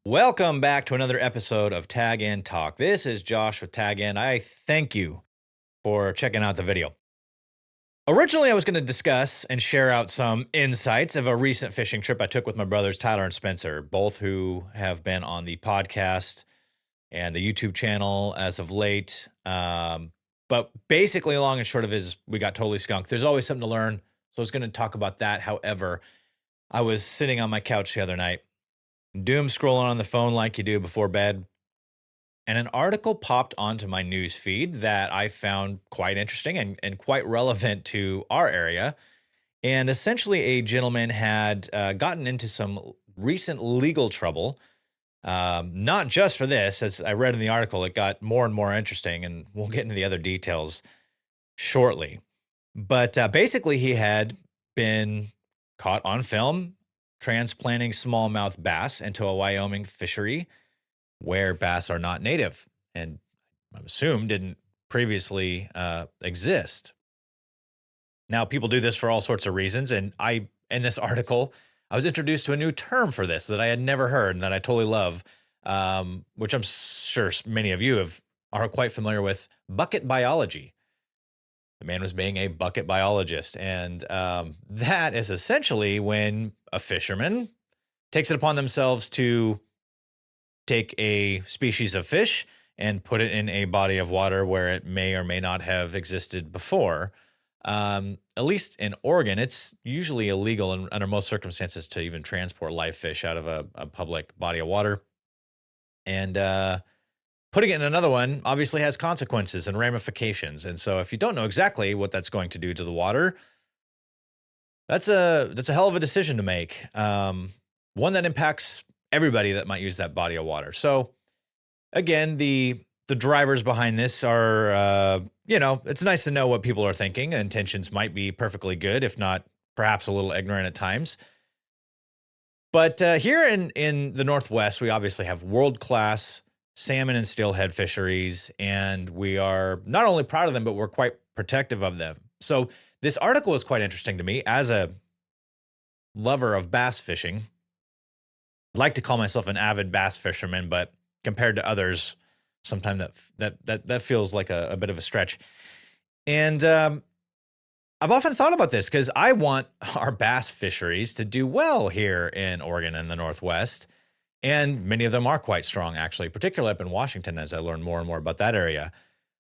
Welcome back to another episode of Tag In Talk. This is Josh with Tag In. I thank you for checking out the video. Originally, I was going to discuss and share out some insights of a recent fishing trip I took with my brothers, Tyler and Spencer, both who have been on the podcast and the YouTube channel as of late. But basically, long and short of it is we got totally skunked. There's always something to learn, so I was going to talk about that. However, I was sitting on my couch the other night, doom scrolling on the phone like you do before bed, and an article popped onto my news feed that I found quite interesting and quite relevant to our area. And essentially, a gentleman had gotten into some recent legal trouble. Not just for this, as I read in the article, it got more and more interesting, and we'll get into the other details shortly. But basically, he had been caught on film transplanting smallmouth bass into a Wyoming fishery where bass are not native and I'm assumed didn't previously exist. Now, people do this for all sorts of reasons, and in this article, I was introduced to a new term for this that I had never heard and that I totally love, which I'm sure many of you are quite familiar with: bucket biology. The man was being a bucket biologist, and that is essentially when a fisherman takes it upon themselves to take a species of fish and put it in a body of water where it may or may not have existed before. At least in Oregon, it's usually illegal under most circumstances to even transport live fish out of a public body of water. And putting it in another one obviously has consequences and ramifications. And so if you don't know exactly what that's going to do to the water, that's a hell of a decision to make. One that impacts everybody that might use that body of water. So again, the drivers behind this are, it's nice to know what people are thinking. Intentions might be perfectly good, if not perhaps a little ignorant at times. But here in the Northwest, we obviously have world-class salmon and steelhead fisheries, and we are not only proud of them, but we're quite protective of them. So this article was quite interesting to me as a lover of bass fishing. I'd like to call myself an avid bass fisherman, but compared to others, sometimes that feels like a bit of a stretch. And I've often thought about this because I want our bass fisheries to do well here in Oregon and the Northwest. And many of them are quite strong, actually, particularly up in Washington, as I learn more and more about that area.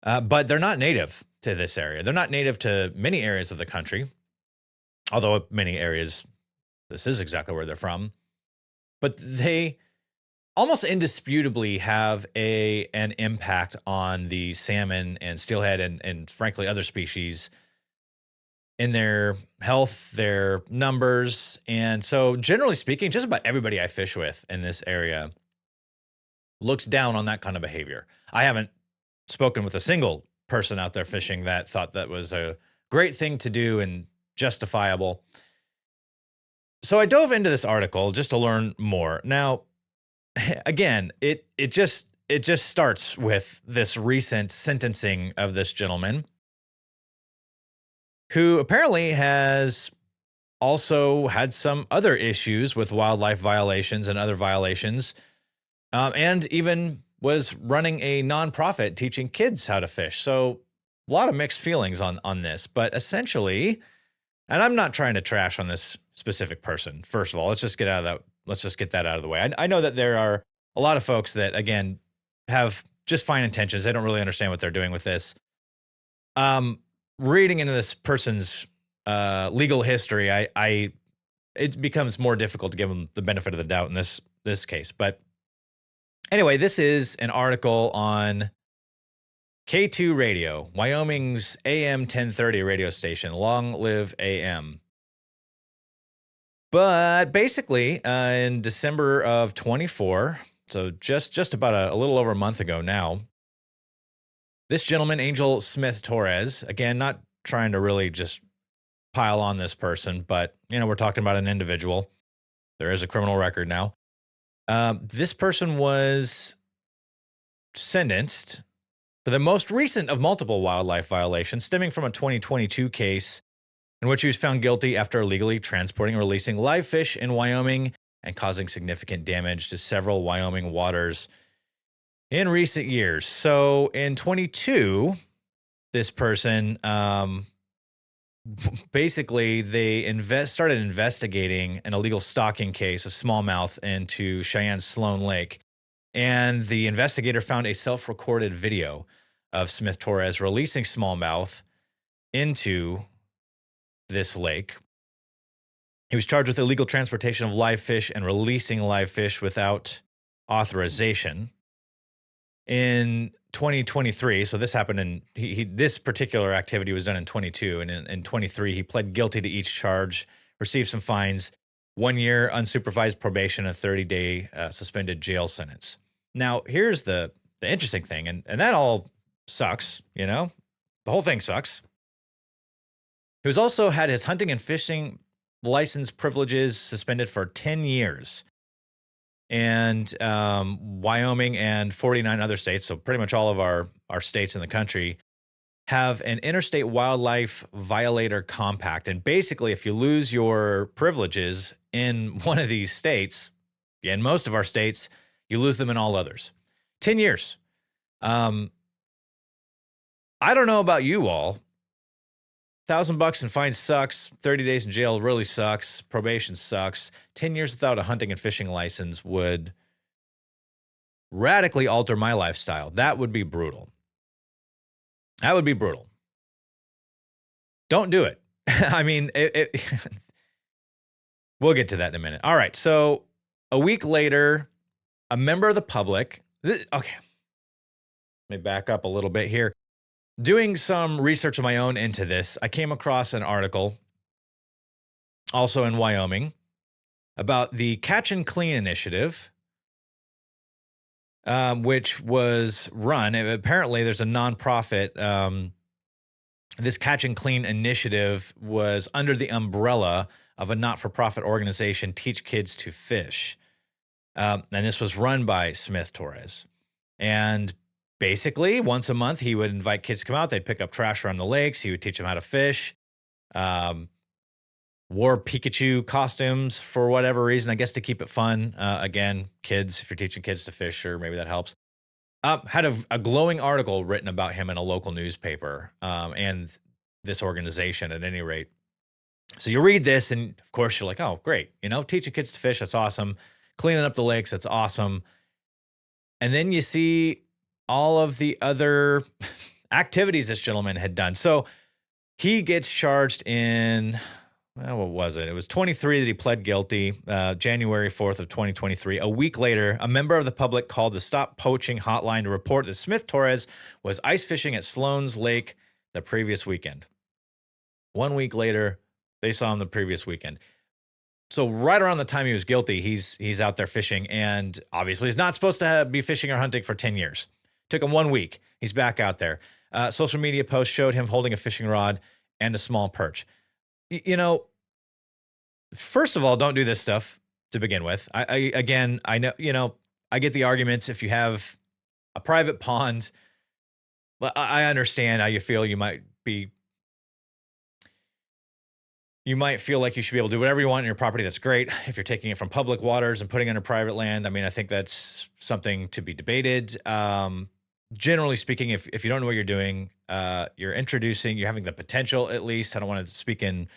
But they're not native to this area. They're not native to many areas of the country, although many areas, this is exactly where they're from. But they almost indisputably have an impact on the salmon and steelhead and frankly, other species in their health, their numbers. And so generally speaking, just about everybody I fish with in this area looks down on that kind of behavior. I haven't spoken with a single person out there fishing that thought that was a great thing to do and justifiable. So I dove into this article just to learn more. Now, again, it just starts with this recent sentencing of this gentleman, who apparently has also had some other issues with wildlife violations and other violations, and even was running a nonprofit teaching kids how to fish. So a lot of mixed feelings on this, but essentially, and I'm not trying to trash on this specific person. First of all, let's just get that out of the way. I know that there are a lot of folks that, again, have just fine intentions. They don't really understand what they're doing with this. Reading into this person's legal history, it becomes more difficult to give them the benefit of the doubt in this case. But anyway, this is an article on K2 Radio, Wyoming's AM 1030 radio station. Long live AM. But basically, in December of 24, so just about a little over a month ago now, this gentleman, Angel Smith Torres, again, not trying to really just pile on this person, but, we're talking about an individual. There is a criminal record now. This person was sentenced for the most recent of multiple wildlife violations stemming from a 2022 case in which he was found guilty after illegally transporting and releasing live fish in Wyoming and causing significant damage to several Wyoming waters in recent years. So in 22, this person, basically they started investigating an illegal stocking case of smallmouth into Cheyenne's Sloan Lake. And the investigator found a self-recorded video of Smith Torres releasing smallmouth into this lake. He was charged with illegal transportation of live fish and releasing live fish without authorization. In 2023, so this happened in this particular activity was done in 22, and in 23 he pled guilty to each charge, received some fines, 1 year unsupervised probation, a 30-day suspended jail sentence. Now here's the interesting thing, and that all sucks, you know, the whole thing sucks. He was also had his hunting and fishing license privileges suspended for 10 years. And Wyoming and 49 other states, so pretty much all of our states in the country, have an interstate wildlife violator compact. And basically, if you lose your privileges in one of these states, in most of our states, you lose them in all others. 10 years. I don't know about you all. $1,000 in fine sucks. 30 days in jail really sucks. Probation sucks. 10 years without a hunting and fishing license would radically alter my lifestyle. That would be brutal. That would be brutal. Don't do it. I mean, we'll get to that in a minute. All right. So a week later, a member of the public. Okay. Let me back up a little bit here. Doing some research of my own into this, I came across an article, also in Wyoming, about the Catch and Clean initiative, which was run. Apparently, there's a nonprofit. This Catch and Clean initiative was under the umbrella of a not-for-profit organization, Teach Kids to Fish. And this was run by Smith Torres. And basically, once a month, he would invite kids to come out. They'd pick up trash around the lakes. He would teach them how to fish. Wore Pikachu costumes for whatever reason, I guess to keep it fun. Again, kids, if you're teaching kids to fish, sure, maybe that helps. Had a glowing article written about him in a local newspaper and this organization at any rate. So you read this, and of course, you're like, oh, great. You know, teaching kids to fish, that's awesome. Cleaning up the lakes, that's awesome. And then you see all of the other activities this gentleman had done. So he gets charged in, well, what was it? It was 23 that he pled guilty, January 4th of 2023. A week later, a member of the public called the Stop Poaching hotline to report that Smith Torres was ice fishing at Sloan's Lake the previous weekend. 1 week later, they saw him the previous weekend. So right around the time he was guilty, he's out there fishing, and obviously he's not supposed to be fishing or hunting for 10 years. Took him 1 week. He's back out there. Social media posts showed him holding a fishing rod and a small perch. You know, first of all, don't do this stuff to begin with. I know, you know, I get the arguments. If you have a private pond, I understand how you feel. You might feel like you should be able to do whatever you want on your property. That's great. If you're taking it from public waters and putting it on private land, I mean, I think that's something to be debated. Generally speaking, if you don't know what you're doing, you're having the potential, at least. I don't want to speak in,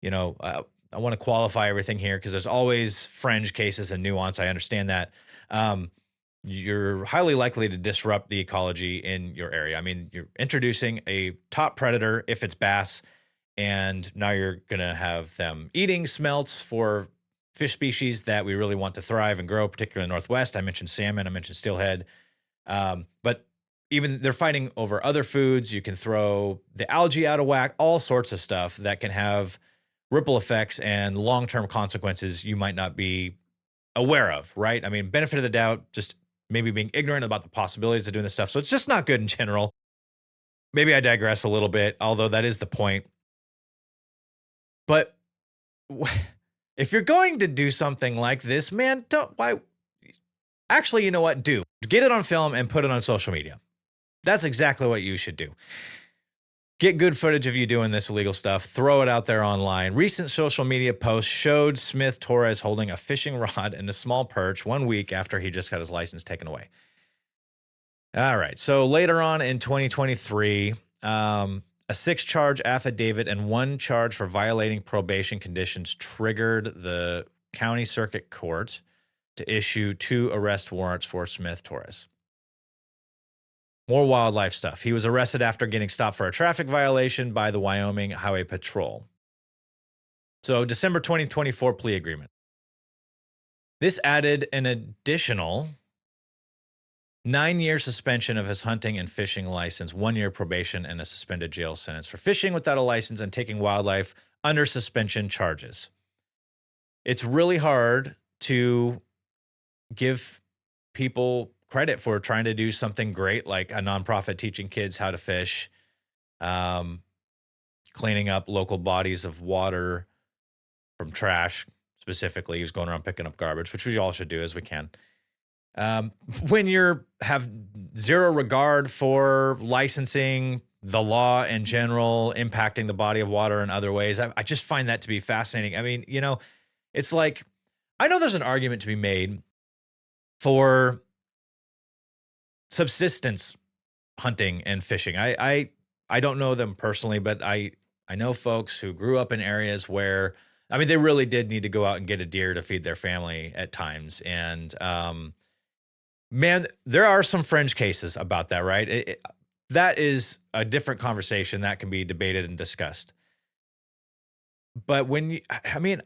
you know, I want to qualify everything here because there's always fringe cases and nuance. I understand that. You're highly likely to disrupt the ecology in your area. I mean, you're introducing a top predator, if it's bass, and now you're going to have them eating smelts for fish species that we really want to thrive and grow, particularly in the Northwest. I mentioned salmon, I mentioned steelhead. But even they're fighting over other foods. You can throw the algae out of whack, all sorts of stuff that can have ripple effects and long-term consequences you might not be aware of, right? I mean, benefit of the doubt, just maybe being ignorant about the possibilities of doing this stuff. So it's just not good in general. Maybe I digress a little bit, although that is the point. But if you're going to do something like this, man, actually, you know what? Get it on film and put it on social media. That's exactly what you should do. Get good footage of you doing this illegal stuff. Throw it out there online. Recent social media posts showed Smith Torres holding a fishing rod and a small perch 1 week after he just got his license taken away. All right. So later on in 2023, a 6-charge affidavit and 1 charge for violating probation conditions triggered the county circuit court to issue 2 arrest warrants for Smith Torres. More wildlife stuff. He was arrested after getting stopped for a traffic violation by the Wyoming Highway Patrol. So December 2024 plea agreement. This added an additional 9-year suspension of his hunting and fishing license, 1-year probation, and a suspended jail sentence for fishing without a license and taking wildlife under suspension charges. It's really hard to give people credit for trying to do something great like a nonprofit teaching kids how to fish, cleaning up local bodies of water from trash. Specifically, he was going around picking up garbage, which we all should do as we can. When you have zero regard for licensing, the law in general, impacting the body of water in other ways, I just find that to be fascinating. I mean, you know, it's like, I know there's an argument to be made for subsistence hunting and fishing. I don't know them personally, but I know folks who grew up in areas where, I mean, they really did need to go out and get a deer to feed their family at times. And man, there are some fringe cases about that, right? That is a different conversation that can be debated and discussed. But when you, I mean,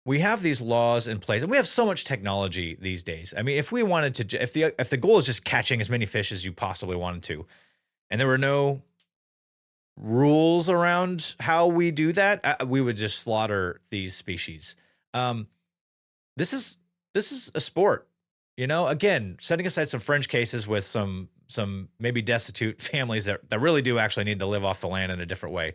we have these laws in place, and we have so much technology these days. I mean, if we wanted to, if the goal is just catching as many fish as you possibly wanted to, and there were no rules around how we do that, we would just slaughter these species. This is a sport, you know. Again, setting aside some fringe cases with some maybe destitute families that really do actually need to live off the land in a different way.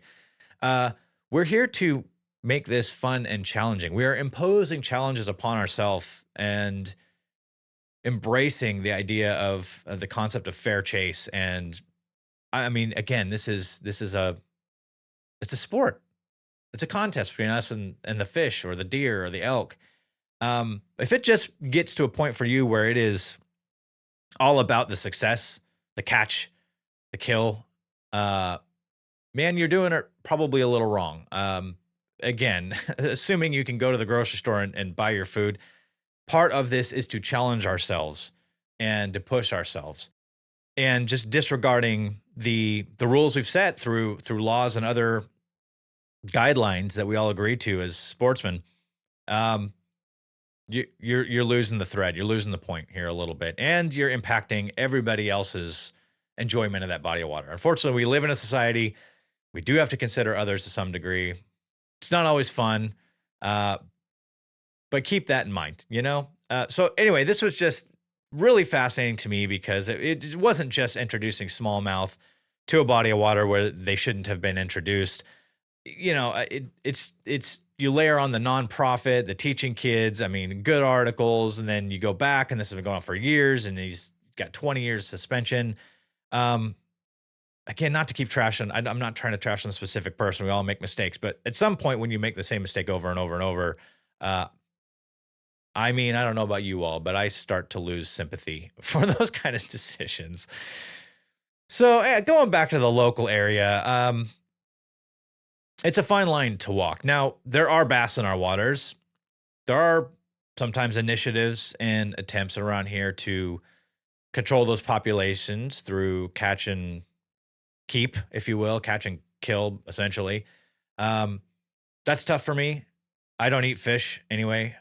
We're here to make this fun and challenging. We are imposing challenges upon ourselves and embracing the idea of the concept of fair chase. And I mean, again, it's a sport. It's a contest between us and the fish or the deer or the elk. If it just gets to a point for you where it is all about the success, the catch, the kill, man, you're doing it probably a little wrong. Again, assuming you can go to the grocery store and buy your food, part of this is to challenge ourselves and to push ourselves, and just disregarding the rules we've set through laws and other guidelines that we all agree to as sportsmen. You're losing the thread. You're losing the point here a little bit, and you're impacting everybody else's enjoyment of that body of water. Unfortunately, we live in a society. We do have to consider others to some degree. It's not always fun, but keep that in mind, you know? So anyway, this was just really fascinating to me because it wasn't just introducing smallmouth to a body of water where they shouldn't have been introduced. You know, it's you layer on the nonprofit, the teaching kids, I mean, good articles, and then you go back, and this has been going on for years, and he's got 20 years suspension. Again, not to keep trashing. I'm not trying to trash on a specific person. We all make mistakes, but at some point when you make the same mistake over and over and over, I mean, I don't know about you all, but I start to lose sympathy for those kind of decisions. So going back to the local area, it's a fine line to walk. Now, there are bass in our waters. There are sometimes initiatives and attempts around here to control those populations through catch and keep, if you will, catch and kill, essentially. That's tough for me. I don't eat fish anyway.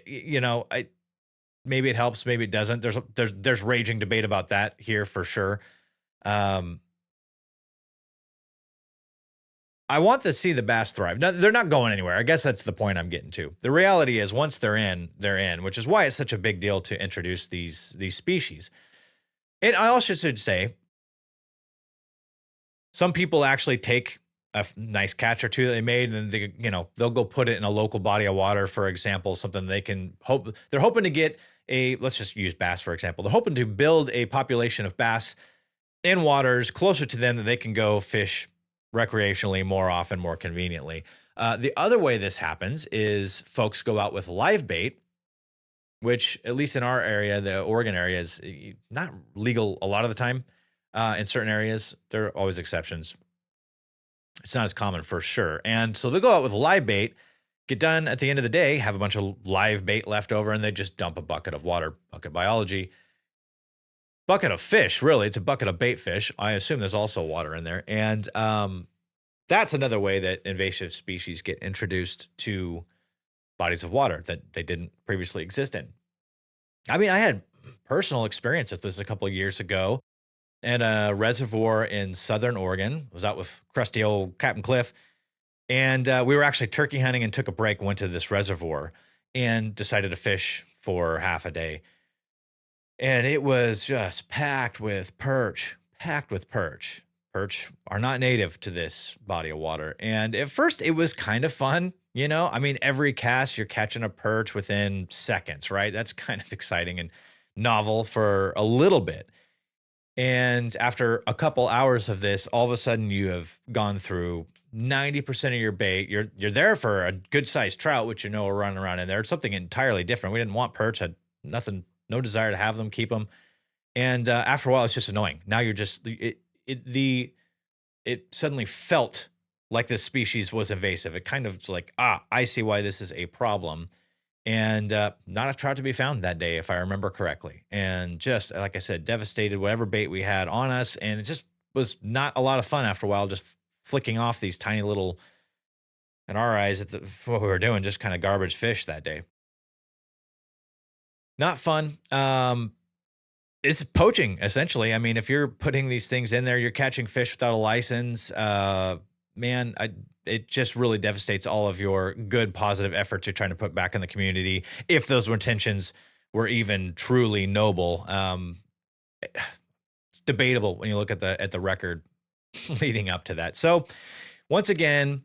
You know, maybe it helps, maybe it doesn't. There's raging debate about that here for sure. I want to see the bass thrive. No, they're not going anywhere. I guess that's the point I'm getting to. The reality is once they're in, which is why it's such a big deal to introduce these species. And I also should say, some people actually take a nice catch or two that they made, and they'll go put it in a local body of water, for example, something they can hope. They're hoping to get let's just use bass, for example. They're hoping to build a population of bass in waters closer to them that they can go fish recreationally more often, more conveniently. The other way this happens is folks go out with live bait, which, at least in our area, the Oregon area, is not legal a lot of the time. In certain areas, there are always exceptions. It's not as common for sure. And so they'll go out with live bait, get done at the end of the day, have a bunch of live bait left over, and they just dump a bucket of water, bucket biology, bucket of fish. Really, it's a bucket of bait fish. I assume there's also water in there. And that's another way that invasive species get introduced to bodies of water that they didn't previously exist in. I mean, I had personal experience with this a couple of years ago in a reservoir in Southern Oregon. I was out with crusty old Captain Cliff, and we were actually turkey hunting and took a break, went to this reservoir and decided to fish for half a day. And it was just packed with perch, packed with perch. Perch are not native to this body of water. And at first it was kind of fun, you know? I mean, every cast you're catching a perch within seconds, right? That's kind of exciting and novel for a little bit. And after a couple hours of this, all of a sudden you have gone through 90% of your bait. You're there for a good sized trout, which you know are running around in there. It's something entirely different. We didn't want perch, had nothing, no desire to have them, keep them. And after a while, it's just annoying. Now you're just it suddenly felt like this species was invasive. It kind of like, I see why this is a problem. And not a trout to be found that day, if I remember correctly. And just like I said, devastated whatever bait we had on us. And it just was not a lot of fun after a while, just flicking off these tiny little, in our eyes, what we were doing, just kind of garbage fish that day. Not fun. It's poaching, essentially. I mean, if you're putting these things in there, you're catching fish without a license. Man, it just really devastates all of your good, positive efforts you're trying to put back in the community, if those intentions were even truly noble. It's debatable when you look at the record leading up to that. So, once again,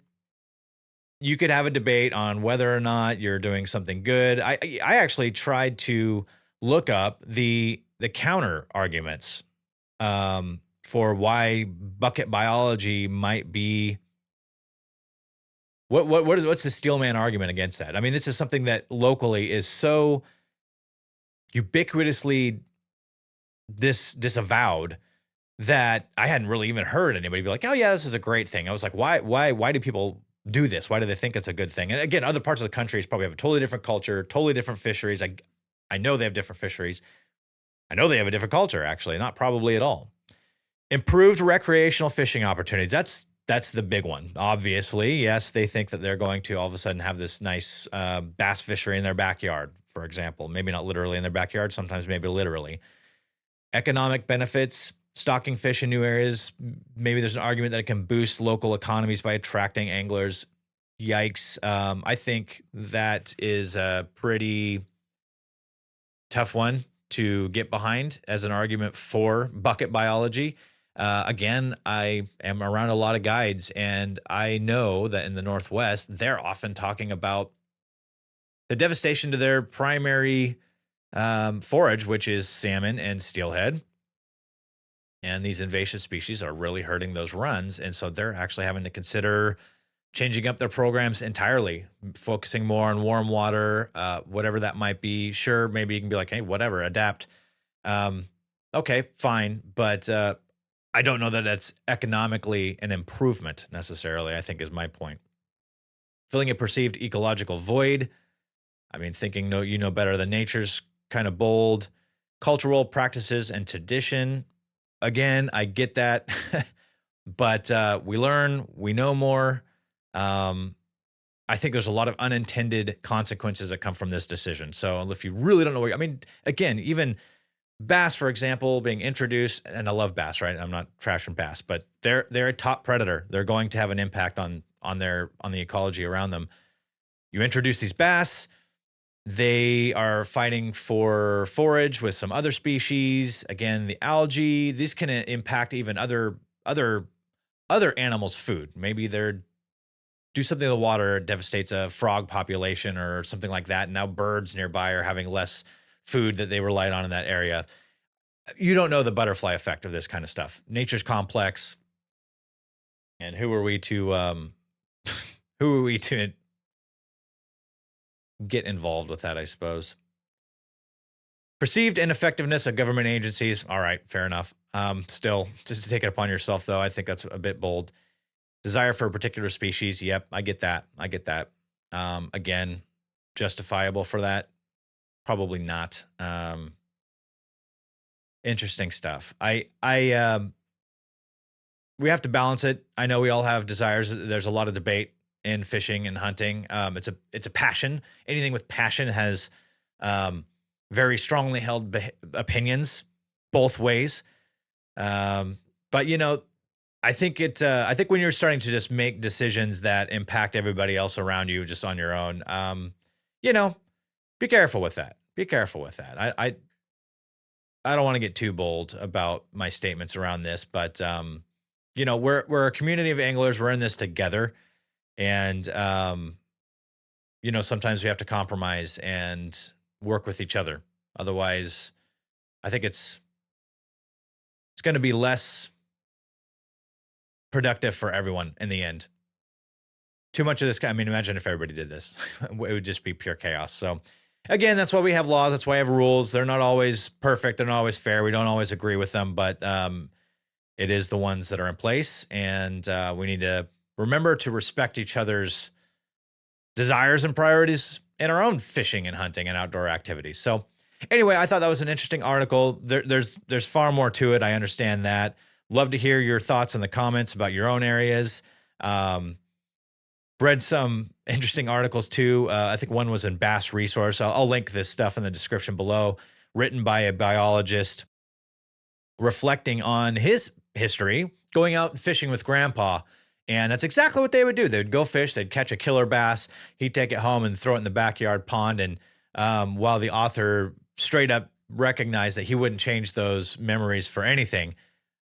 you could have a debate on whether or not you're doing something good. I actually tried to look up the counter arguments for why bucket biology might be. What's the steelman argument against that? I mean, this is something that locally is so ubiquitously disavowed that I hadn't really even heard anybody be like, "Oh yeah, this is a great thing." I was like, why do people do this? Why do they think it's a good thing? And again, other parts of the country probably have a totally different culture, totally different fisheries. I know they have different fisheries. I know they have a different culture, actually, not probably at all. Improved recreational fishing opportunities. That's the big one. Obviously, yes, they think that they're going to all of a sudden have this nice bass fishery in their backyard, for example. Maybe not literally in their backyard, sometimes maybe literally. Economic benefits, stocking fish in new areas. Maybe there's an argument that it can boost local economies by attracting anglers. Yikes. I think that is a pretty tough one to get behind as an argument for bucket biology. Again, I am around a lot of guides, and I know that in the Northwest, they're often talking about the devastation to their primary forage, which is salmon and steelhead. And these invasive species are really hurting those runs. And so they're actually having to consider changing up their programs entirely, focusing more on warm water, whatever that might be. Sure, maybe you can be like, hey, whatever, adapt. Okay, fine. But I don't know that that's economically an improvement necessarily, I think is my point. Filling a perceived ecological void. I mean, thinking no, you know better than nature's kind of bold. Cultural practices and tradition. Again, I get that. But we learn, we know more. I think there's a lot of unintended consequences that come from this decision. So if you really don't know I mean, again, even bass, for example, being introduced, and I love bass, right? I'm not trashing bass, but they're a top predator. They're going to have an impact on the ecology around them. You introduce these bass, they are fighting for forage with some other species. Again, the algae, these can impact even other animals' food. Maybe they're do something to the water, it devastates a frog population or something like that. And now birds nearby are having less food that they relied on in that area. You don't know the butterfly effect of this kind of stuff. Nature's complex, and who are we to who are we to get involved with that, I suppose. Perceived ineffectiveness of government agencies. All right, fair enough. Still, just to take it upon yourself, though, I think that's a bit bold. Desire for a particular species. Yep, I get that. I get that. Again, justifiable for that? Probably not. Interesting stuff. We have to balance it. I know we all have desires. There's a lot of debate in fishing and hunting. It's a passion. Anything with passion has very strongly held opinions both ways. But I think I think when you're starting to just make decisions that impact everybody else around you just on your own, be careful with that. Be careful with that. I don't want to get too bold about my statements around this, but we're a community of anglers. We're in this together, and sometimes we have to compromise and work with each other. Otherwise, I think it's going to be less productive for everyone in the end. Too much of this. I mean, imagine if everybody did this, it would just be pure chaos. So again, that's why we have laws. That's why we have rules. They're not always perfect. They're not always fair. We don't always agree with them, but it is the ones that are in place. And we need to remember to respect each other's desires and priorities in our own fishing and hunting and outdoor activities. So anyway, I thought that was an interesting article. There's far more to it. I understand that. Love to hear your thoughts in the comments about your own areas. Read some interesting articles too. I think one was in Bass Resource. I'll link this stuff in the description below, written by a biologist reflecting on his history going out fishing with grandpa. And that's exactly what they would do. They would go fish. They'd catch a killer bass. He'd take it home and throw it in the backyard pond. And while the author straight up recognized that he wouldn't change those memories for anything,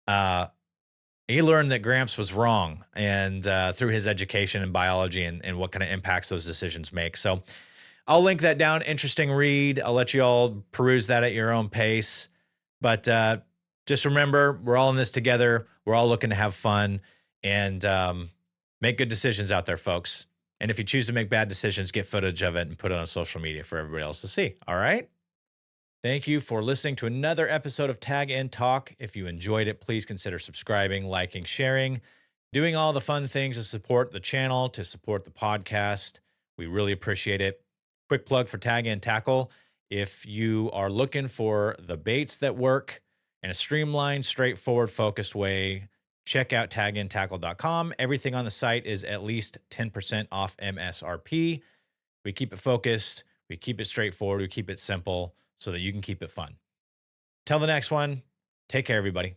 he learned that Gramps was wrong, and through his education in biology and what kind of impacts those decisions make. So I'll link that down. Interesting read. I'll let you all peruse that at your own pace. But just remember, we're all in this together. We're all looking to have fun and make good decisions out there, folks. And if you choose to make bad decisions, get footage of it and put it on social media for everybody else to see. All right? Thank you for listening to another episode of Tag and Talk. If you enjoyed it, please consider subscribing, liking, sharing, doing all the fun things to support the channel, to support the podcast. We really appreciate it. Quick plug for Tag and Tackle. If you are looking for the baits that work in a streamlined, straightforward, focused way, check out tagandtackle.com. Everything on the site is at least 10% off MSRP. We keep it focused. We keep it straightforward. We keep it simple, so that you can keep it fun. Till the next one, take care, everybody.